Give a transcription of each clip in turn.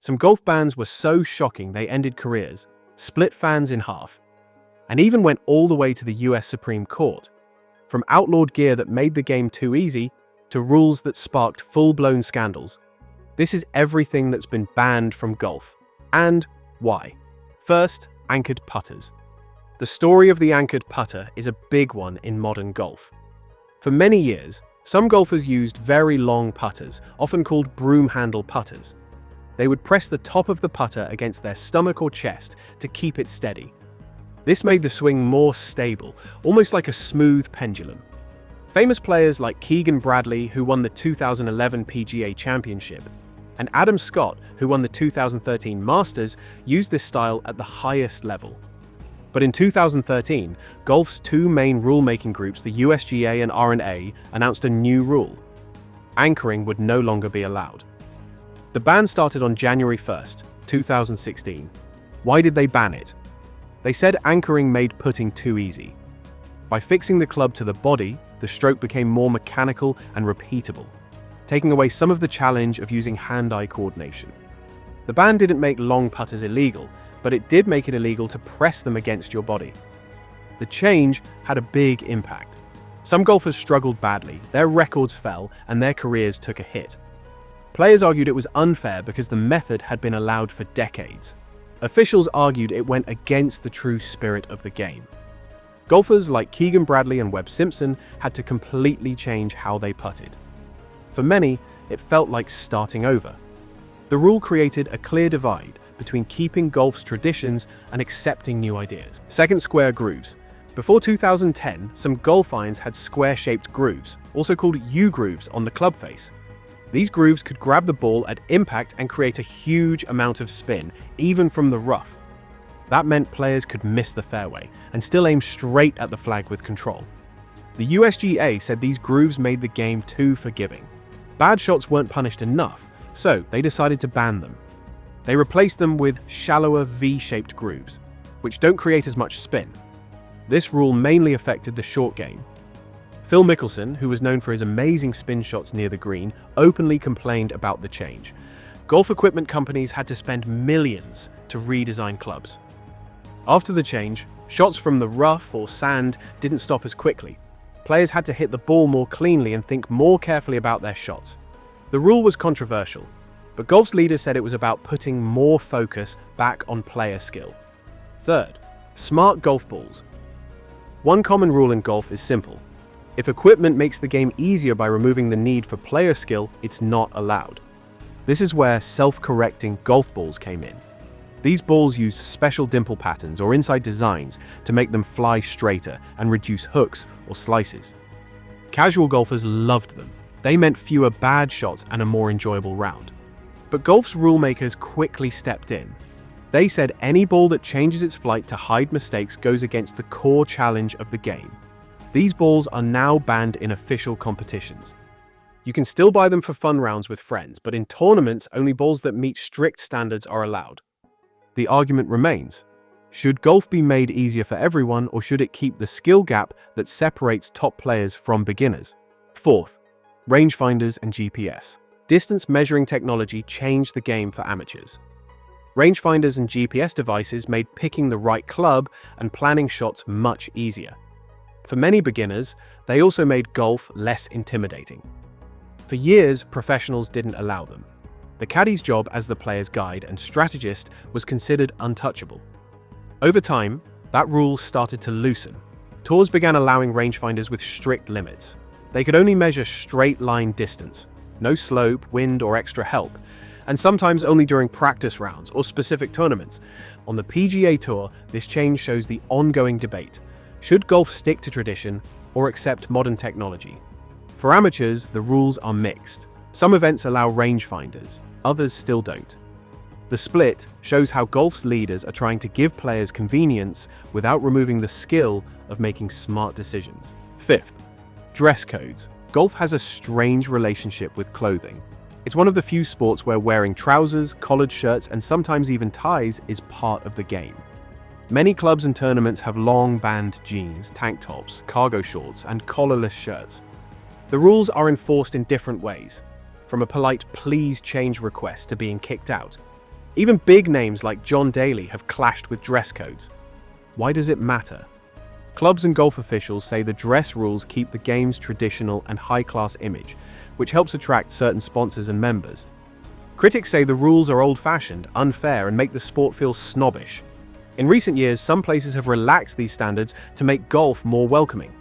Some golf bans were so shocking they ended careers, split fans in half, and even went all the way to the US Supreme Court. From outlawed gear that made the game too easy, to rules that sparked full-blown scandals. This is everything that's been banned from golf. And why? First, anchored putters. The story of the anchored putter is a big one in modern golf. For many years, some golfers used very long putters, often called broom handle putters. They would press the top of the putter against their stomach or chest to keep it steady. This made the swing more stable, almost like a smooth pendulum. Famous players like Keegan Bradley, who won the 2011 PGA Championship, and Adam Scott, who won the 2013 Masters, used this style at the highest level. But in 2013, golf's two main rule-making groups, the USGA and R&A, announced a new rule. Anchoring would no longer be allowed. The ban started on January 1st, 2016. Why did they ban it? They said anchoring made putting too easy. By fixing the club to the body, the stroke became more mechanical and repeatable, taking away some of the challenge of using hand-eye coordination. The ban didn't make long putters illegal, but it did make it illegal to press them against your body. The change had a big impact. Some golfers struggled badly, their records fell, and their careers took a hit. Players argued it was unfair because the method had been allowed for decades. Officials argued it went against the true spirit of the game. Golfers like Keegan Bradley and Webb Simpson had to completely change how they putted. For many, it felt like starting over. The rule created a clear divide between keeping golf's traditions and accepting new ideas. Second, square grooves. Before 2010, some golf irons had square-shaped grooves, also called U-grooves, on the club face. These grooves could grab the ball at impact and create a huge amount of spin, even from the rough. That meant players could miss the fairway and still aim straight at the flag with control. The USGA said these grooves made the game too forgiving. Bad shots weren't punished enough, so they decided to ban them. They replaced them with shallower V-shaped grooves, which don't create as much spin. This rule mainly affected the short game. Phil Mickelson, who was known for his amazing spin shots near the green, openly complained about the change. Golf equipment companies had to spend millions to redesign clubs. After the change, shots from the rough or sand didn't stop as quickly. Players had to hit the ball more cleanly and think more carefully about their shots. The rule was controversial, but golf's leaders said it was about putting more focus back on player skill. Third, smart golf balls. One common rule in golf is simple. If equipment makes the game easier by removing the need for player skill, it's not allowed. This is where self-correcting golf balls came in. These balls use special dimple patterns or inside designs to make them fly straighter and reduce hooks or slices. Casual golfers loved them. They meant fewer bad shots and a more enjoyable round. But golf's rule makers quickly stepped in. They said any ball that changes its flight to hide mistakes goes against the core challenge of the game. These balls are now banned in official competitions. You can still buy them for fun rounds with friends, but in tournaments, only balls that meet strict standards are allowed. The argument remains. Should golf be made easier for everyone, or should it keep the skill gap that separates top players from beginners? Fourth, rangefinders and GPS. Distance measuring technology changed the game for amateurs. Rangefinders and GPS devices made picking the right club and planning shots much easier. For many beginners, they also made golf less intimidating. For years, professionals didn't allow them. The caddy's job as the player's guide and strategist was considered untouchable. Over time, that rule started to loosen. Tours began allowing rangefinders with strict limits. They could only measure straight-line distance, no slope, wind, or extra help, and sometimes only during practice rounds or specific tournaments. On the PGA Tour, this change shows the ongoing debate. Should golf stick to tradition or accept modern technology? For amateurs, the rules are mixed. Some events allow rangefinders, others still don't. The split shows how golf's leaders are trying to give players convenience without removing the skill of making smart decisions. Fifth, dress codes. Golf has a strange relationship with clothing. It's one of the few sports where wearing trousers, collared shirts, and sometimes even ties is part of the game. Many clubs and tournaments have long band jeans, tank tops, cargo shorts, and collarless shirts. The rules are enforced in different ways, from a polite "please change" request to being kicked out. Even big names like John Daly have clashed with dress codes. Why does it matter? Clubs and golf officials say the dress rules keep the game's traditional and high-class image, which helps attract certain sponsors and members. Critics say the rules are old-fashioned, unfair, and make the sport feel snobbish. In recent years, some places have relaxed these standards to make golf more welcoming.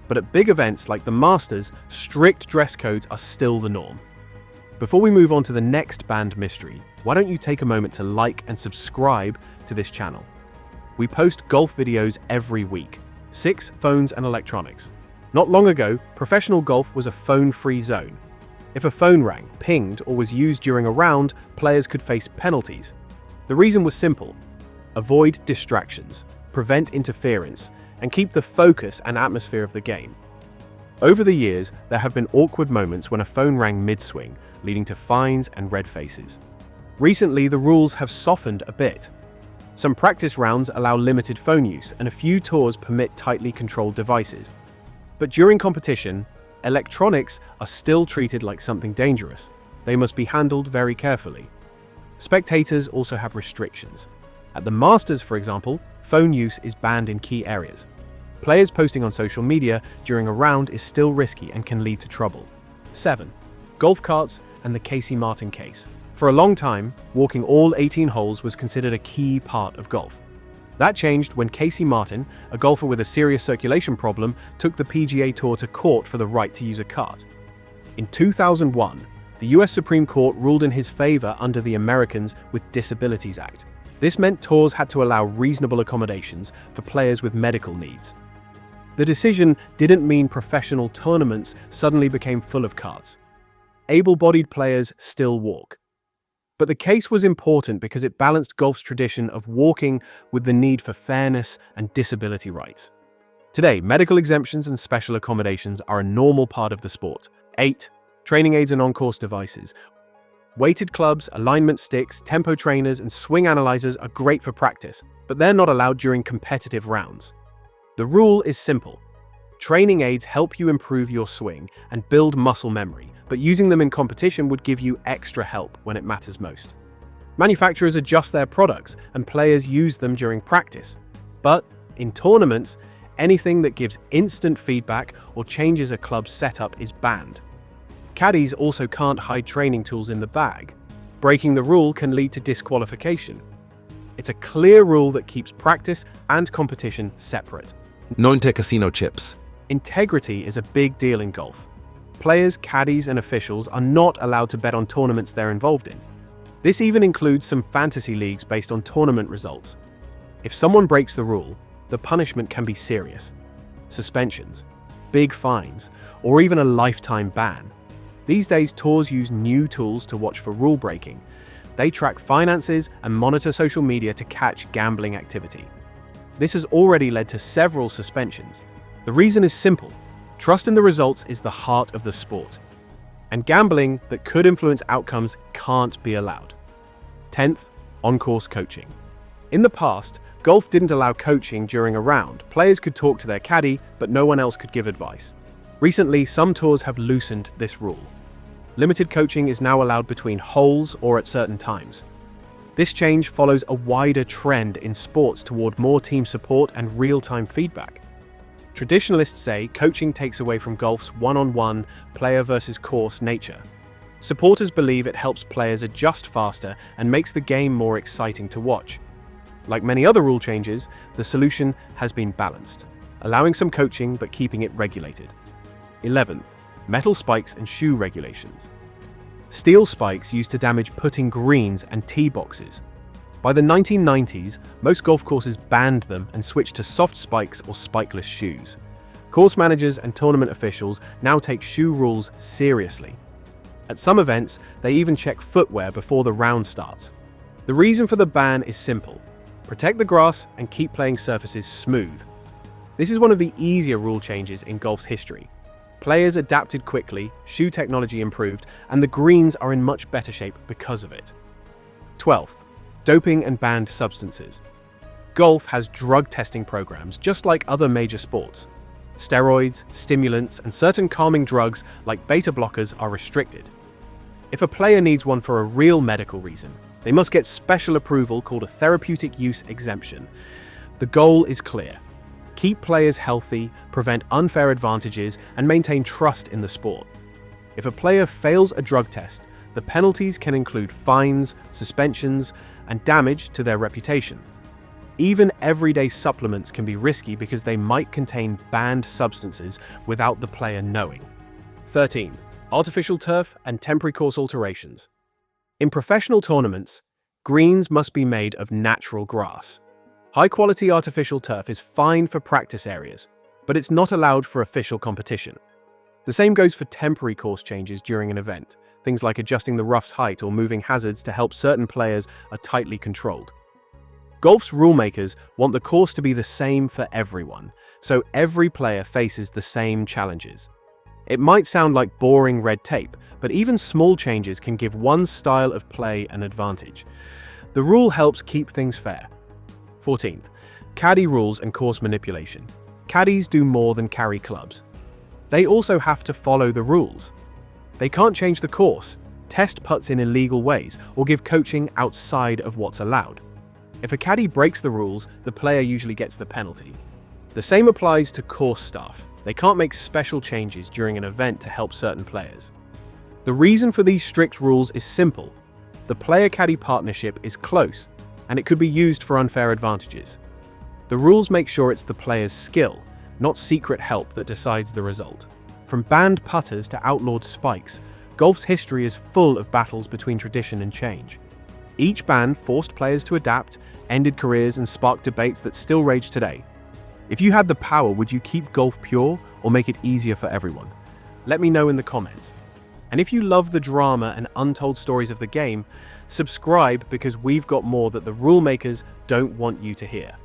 But at big events like the Masters, strict dress codes are still the norm. Before we move on to the next banned mystery, why don't you take a moment to like and subscribe to this channel? We post golf videos every week. 6 phones and electronics. Not long ago, professional golf was a phone-free zone. If a phone rang, pinged, or was used during a round, players could face penalties. The reason was simple: avoid distractions, prevent interference, and keep the focus and atmosphere of the game. Over the years, there have been awkward moments when a phone rang mid-swing, leading to fines and red faces. Recently, the rules have softened a bit. Some practice rounds allow limited phone use, and a few tours permit tightly controlled devices. But during competition, electronics are still treated like something dangerous. They must be handled very carefully. Spectators also have restrictions. At the Masters, for example, phone use is banned in key areas. Players posting on social media during a round is still risky and can lead to trouble. 7. Golf carts and the Casey Martin case. For a long time, walking all 18 holes was considered a key part of golf. That changed when Casey Martin, a golfer with a serious circulation problem, took the PGA Tour to court for the right to use a cart. In 2001, the US Supreme Court ruled in his favor under the Americans with Disabilities Act. This meant tours had to allow reasonable accommodations for players with medical needs. The decision didn't mean professional tournaments suddenly became full of carts. Able-bodied players still walk. But the case was important because it balanced golf's tradition of walking with the need for fairness and disability rights. Today, medical exemptions and special accommodations are a normal part of the sport. 8. Training aids and on-course devices. Weighted clubs, alignment sticks, tempo trainers, and swing analyzers are great for practice, but they're not allowed during competitive rounds. The rule is simple. Training aids help you improve your swing and build muscle memory, but using them in competition would give you extra help when it matters most. Manufacturers adjust their products and players use them during practice. But in tournaments, anything that gives instant feedback or changes a club's setup is banned. Caddies also can't hide training tools in the bag. Breaking the rule can lead to disqualification. It's a clear rule that keeps practice and competition separate. 9 casino chips. Integrity is a big deal in golf. Players, caddies, and officials are not allowed to bet on tournaments they're involved in. This even includes some fantasy leagues based on tournament results. If someone breaks the rule, the punishment can be serious. Suspensions, big fines, or even a lifetime ban. These days, tours use new tools to watch for rule breaking. They track finances and monitor social media to catch gambling activity. This has already led to several suspensions. The reason is simple. Trust in the results is the heart of the sport. And gambling that could influence outcomes can't be allowed. 10th, on-course coaching. In the past, golf didn't allow coaching during a round. Players could talk to their caddy, but no one else could give advice. Recently, some tours have loosened this rule. Limited coaching is now allowed between holes or at certain times. This change follows a wider trend in sports toward more team support and real-time feedback. Traditionalists say coaching takes away from golf's one-on-one, player versus course nature. Supporters believe it helps players adjust faster and makes the game more exciting to watch. Like many other rule changes, the solution has been balanced, allowing some coaching but keeping it regulated. 11th, metal spikes and shoe regulations. Steel spikes used to damage putting greens and tee boxes. By the 1990s, most golf courses banned them and switched to soft spikes or spikeless shoes. Course managers and tournament officials now take shoe rules seriously. At some events, they even check footwear before the round starts. The reason for the ban is simple: protect the grass and keep playing surfaces smooth. This is one of the easier rule changes in golf's history. Players adapted quickly, shoe technology improved, and the greens are in much better shape because of it. 12th, doping and banned substances. Golf has drug testing programs just like other major sports. Steroids, stimulants, and certain calming drugs like beta blockers are restricted. If a player needs one for a real medical reason, They must get special approval called a therapeutic use exemption. The goal is clear: keep players healthy, prevent unfair advantages, and maintain trust in the sport. If a player fails a drug test, the penalties can include fines, suspensions, and damage to their reputation. Even everyday supplements can be risky because they might contain banned substances without the player knowing. 13. Artificial turf and temporary course alterations. In professional tournaments, greens must be made of natural grass. High-quality artificial turf is fine for practice areas, but it's not allowed for official competition. The same goes for temporary course changes during an event. Things like adjusting the rough's height or moving hazards to help certain players are tightly controlled. Golf's rulemakers want the course to be the same for everyone, so every player faces the same challenges. It might sound like boring red tape, but even small changes can give one style of play an advantage. The rule helps keep things fair. 14th. Caddie rules and course manipulation. Caddies do more than carry clubs. They also have to follow the rules. They can't change the course, test putts in illegal ways, or give coaching outside of what's allowed. If a caddy breaks the rules, the player usually gets the penalty. The same applies to course staff. They can't make special changes during an event to help certain players. The reason for these strict rules is simple. The player-caddy partnership is close, and it could be used for unfair advantages. The rules make sure it's the player's skill, not secret help, that decides the result. From banned putters to outlawed spikes, golf's history is full of battles between tradition and change. Each ban forced players to adapt, ended careers, and sparked debates that still rage today. If you had the power, would you keep golf pure or make it easier for everyone? Let me know in the comments. And if you love the drama and untold stories of the game, subscribe, because we've got more that the rule makers don't want you to hear.